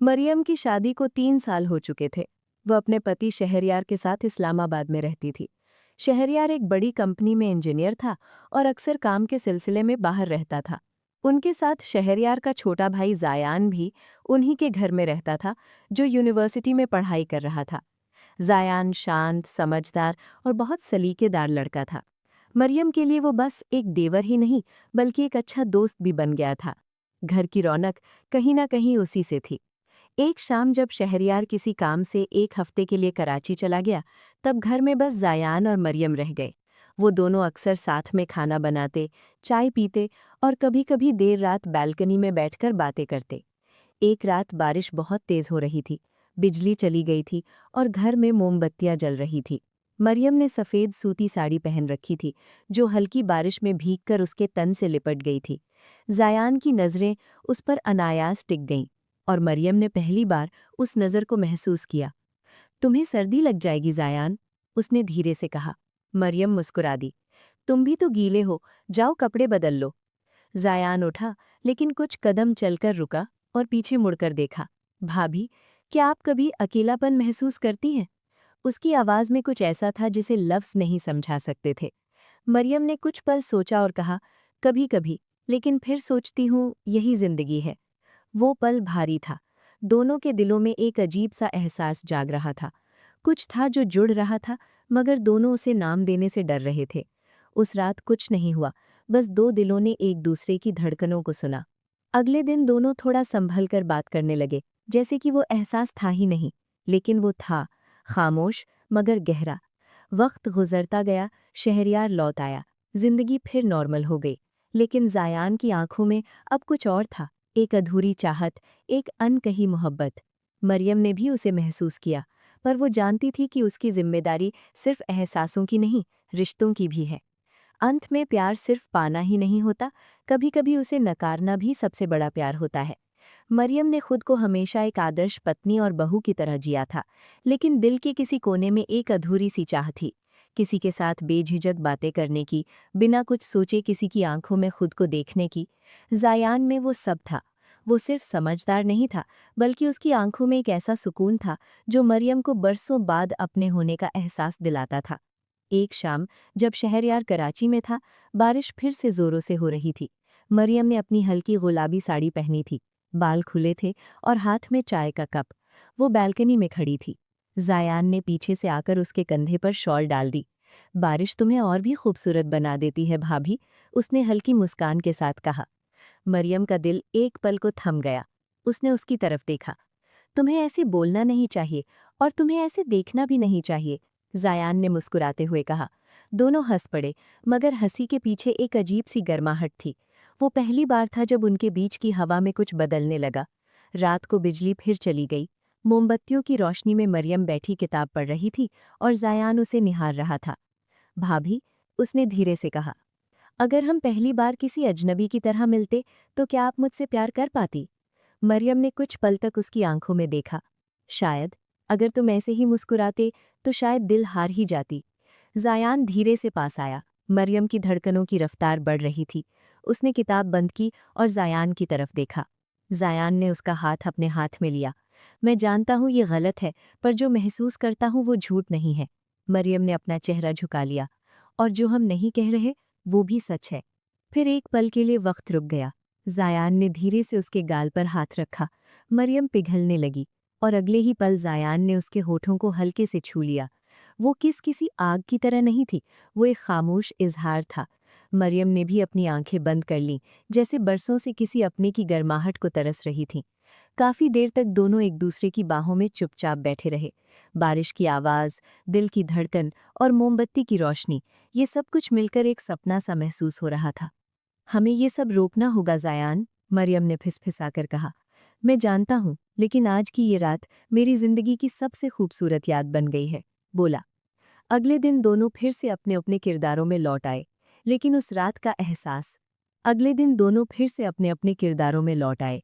मरियम की शादी को 3 साल हो चुके थे। वह अपने पति शहरयार के साथ इस्लामाबाद में रहती थी। शहरयार एक बड़ी कंपनी में इंजीनियर था और अक्सर काम के सिलसिले में बाहर रहता था। उनके साथ शहरयार का छोटा भाई जायान भी उन्हीं के घर में रहता था, जो यूनिवर्सिटी में पढ़ाई कर रहा था। जायान शांत, समझदार और बहुत सलीकेदार लड़का था। मरियम के लिए वो बस एक देवर ही नहीं, बल्कि एक अच्छा दोस्त भी बन गया था। घर की रौनक कहीं ना कहीं उसी से थी। एक शाम जब शहरयार किसी काम से एक हफ्ते के लिए कराची चला गया, तब घर में बस जायान और मरियम रह गए। वो दोनों अक्सर साथ में खाना बनाते, चाय पीते और कभी-कभी देर रात बालकनी में बैठकर बातें करते। एक रात बारिश बहुत तेज हो रही थी, बिजली चली गई थी और घर में मोमबत्तियां जल रही थी। मरियम ने सफ़ेद सूती साड़ी पहन रखी थी, जो हल्की बारिश में भीगकर उसके तन से लिपट गई थी। जायान की नज़रें उस पर अनायास टिक गईं और मरियम ने पहली बार उस नज़र को महसूस किया। तुम्हें सर्दी लग जाएगी जायान, उसने धीरे से कहा। मरियम मुस्कुरा दी। तुम भी तो गीले हो, जाओ कपड़े बदल लो। जायान उठा, लेकिन कुछ कदम चलकर रुका और पीछे मुड़कर देखा। भाभी, क्या आप कभी अकेलापन महसूस करती हैं? उसकी आवाज़ में कुछ ऐसा था जिसे लफ्ज़ नहीं समझा सकते थे। मरियम ने कुछ पल सोचा और कहा, कभी कभी, लेकिन फिर सोचती हूँ यही जिंदगी है। वो पल भारी था। दोनों के दिलों में एक अजीब सा एहसास जाग रहा था। कुछ था जो जुड़ रहा था, मगर दोनों उसे नाम देने से डर रहे थे। उस रात कुछ नहीं हुआ, बस दो दिलों ने एक दूसरे की धड़कनों को सुना। अगले दिन दोनों थोड़ा संभल कर बात करने लगे, जैसे कि वो एहसास था ही नहीं, लेकिन वो था, खामोश मगर गहरा। वक्त गुजरता गया, शहरयार लौट आया, जिंदगी फिर नॉर्मल हो गई। लेकिन जायान की आंखों में अब कुछ और था, एक अधूरी चाहत, एक अनकही मोहब्बत। मरियम ने भी उसे महसूस किया, पर वो जानती थी कि उसकी जिम्मेदारी सिर्फ एहसासों की नहीं, रिश्तों की भी है। अंत में प्यार सिर्फ पाना ही नहीं होता, कभी कभी उसे नकारना भी सबसे बड़ा प्यार होता है। मरियम ने खुद को हमेशा एक आदर्श पत्नी और बहू की तरह जिया था, लेकिन दिल के किसी कोने में एक अधूरी सी चाह थी, किसी के साथ बेझिझक बातें करने की, बिना कुछ सोचे किसी की आंखों में खुद को देखने की। जायान में वो सब था। वो सिर्फ समझदार नहीं था, बल्कि उसकी आंखों में एक ऐसा सुकून था जो मरियम को बरसों बाद अपने होने का एहसास दिलाता था। एक शाम जब शहरयार कराची में था, बारिश फिर से जोरों से हो रही थी। मरियम ने अपनी हल्की गुलाबी साड़ी पहनी थी, बाल खुले थे और हाथ में चाय का कप। वो बालकनी में खड़ी थी। जायान ने पीछे से आकर उसके कंधे पर शॉल डाल दी। बारिश तुम्हें और भी खूबसूरत बना देती है भाभी, उसने हल्की मुस्कान के साथ कहा। मरियम का दिल एक पल को थम गया। उसने उसकी तरफ देखा। तुम्हें ऐसे बोलना नहीं चाहिए और तुम्हें ऐसे देखना भी नहीं चाहिए, जायान ने मुस्कुराते हुए कहा। दोनों हंस पड़े, मगर हंसी के पीछे एक अजीब सी गर्माहट थी। वो पहली बार था जब उनके बीच की हवा में कुछ बदलने लगा। रात को बिजली फिर चली गई। मोमबत्तियों की रोशनी में मरियम बैठी किताब पढ़ रही थी और जायान उसे निहार रहा था। भाभी, उसने धीरे से कहा, अगर हम पहली बार किसी अजनबी की तरह मिलते तो क्या आप मुझसे प्यार कर पाती? मरियम ने कुछ पल तक उसकी आंखों में देखा। शायद, अगर तुम ऐसे ही मुस्कुराते तो शायद दिल हार ही जाती। जायान धीरे से पास आया। मरियम की धड़कनों की रफ्तार बढ़ रही थी। उसने किताब बंद की और जायान की तरफ देखा। जायान ने उसका हाथ अपने हाथ में लिया। मैं जानता हूँ ये गलत है, पर जो महसूस करता हूँ वो झूठ नहीं है। मरियम ने अपना चेहरा झुका लिया। और जो हम नहीं कह रहे, वो भी सच है। फिर एक पल के लिए वक्त रुक गया। जायान ने धीरे से उसके गाल पर हाथ रखा। मरियम पिघलने लगी और अगले ही पल जायान ने उसके होठों को हल्के से छू लिया। वो किसी आग की तरह नहीं थी, वो एक खामोश इजहार था। मरियम ने भी अपनी आंखें बंद कर लीं, जैसे बरसों से किसी अपने की गर्माहट को तरस रही थीं। काफी देर तक दोनों एक दूसरे की बाहों में चुपचाप बैठे रहे। बारिश की आवाज़, दिल की धड़कन और मोमबत्ती की रोशनी, ये सब कुछ मिलकर एक सपना सा महसूस हो रहा था। हमें ये सब रोकना होगा जायान, मरियम ने फिसफिसाकर कहा। मैं जानता हूँ, लेकिन आज की ये रात मेरी जिंदगी की सबसे खूबसूरत याद बन गई है, बोला। अगले दिन दोनों फिर से अपने अपने किरदारों में लौट आए, लेकिन उस रात का एहसास। अगले दिन दोनों फिर से अपने अपने किरदारों में लौट आए,